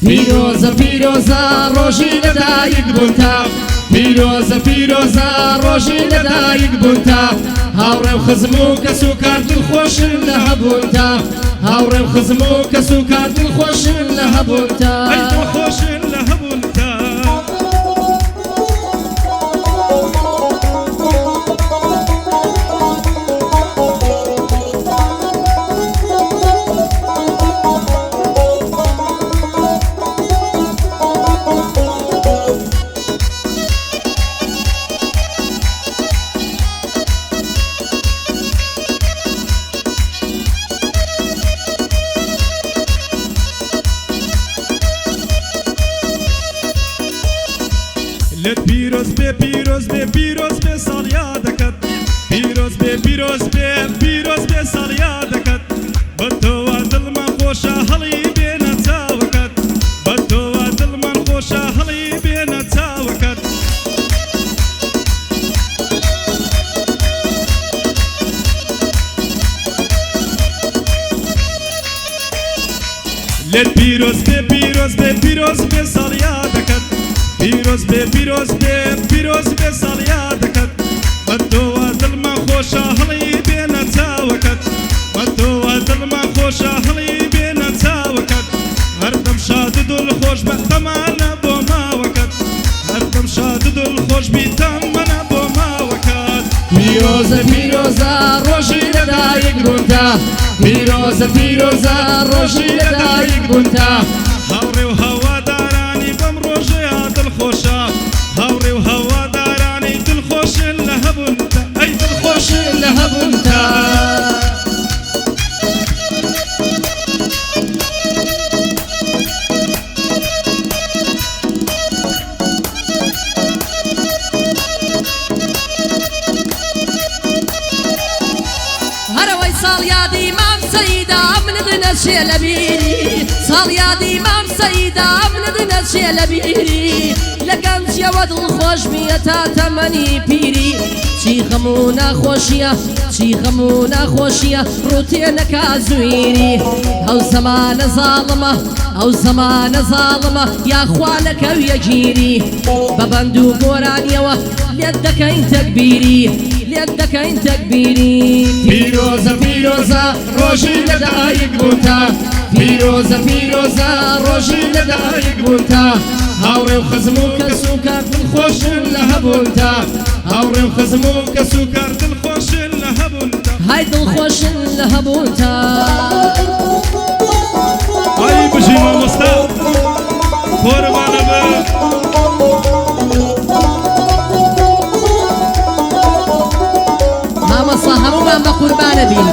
پیرۆزە پیرۆزە ڕۆژی لەدایک بوونتا پیرۆزە پیرۆزە ڕۆژی لەدایک بوونتا هاوڕێ و خزم و کەس و کار دڵخۆشن لە هەبوونتا هاوڕێ و خزم و کەس و کار دڵخۆشن لە هەبوونتا دڵخۆشن لە هەبوونتا لێت پیرۆز بێ پیرۆز بێ پیرۆز بێ ساڵیا دەکەت پیرۆز بێ پیرۆز بێ پیرۆز بێ ساڵیا دەکەت بە تۆوە دڵمان خۆشە هەڵی بێنە چاوەکەت بە تۆوە دڵمان خۆشە هەڵی بێنە چاوەکەت لێت پیرۆز بێ پیرۆز بێ پیرۆز بێ ساڵیا دەکەت پیرۆز بێ پیرۆز بێ پیرۆز بێ ساڵیا دەکەت بە تۆوە دڵمان خۆشە هەڵی بێنە چاوەکەت بە تۆوە دڵمان خۆشە هەڵی بێنە چاوەکەت هەردەم شاد و دڵخۆش بە تەمانە بۆ ماوەکەت هەردەم شاد و دڵخۆش بی تەمەنە بۆ ماوەکەت پیرۆزە پیرۆزە ڕۆژی لەدایک بوونتا پیرۆزە پیرۆزە ڕۆژی لەدایک بوونتا هاوڕێ و هەوادارانی بەم ڕۆژەیە دڵخۆشە هاوڕێ و هەوادارانی دڵخۆشن لە هەبوونتا ئەی دڵخۆشن لە هەبوونتا هەرەوەی ساڵیادی مام سەیدا منت نەچێ لە بیری ساڵیادی مام سەیدا منت نەچێ لە بیری لە گەنجیەوە دڵخۆش بیە تا تەمەنی پیری چی خەم و ناخۆشیە چی خەم و ناخۆشیە ڕوتێ نەکا زویری ئەو زەمانە زاڵمە ئەو زەمانە زاڵمە یاخوا لەکەویە گیری بە بەند و گۆرانیەوە لێت دەکەین تەکبیری لێت دەکەین تەکبیری پیرۆزە پیرۆزە ڕۆژی لەدایک بوونتا پیرۆزە پیرۆزە ڕۆژی لەدایک بوونتا هاوڕێ و خزم و کەس و کار دڵخۆشن لە هەبوونتا هاوڕێ و خزم و کەس و کار دڵخۆشن لە هەبوونتا های دڵخۆشن لە هەبوونتا ئای بژی مامۆستا خۆرەمانە بە مامەسا هەموومان بە قوربانە بین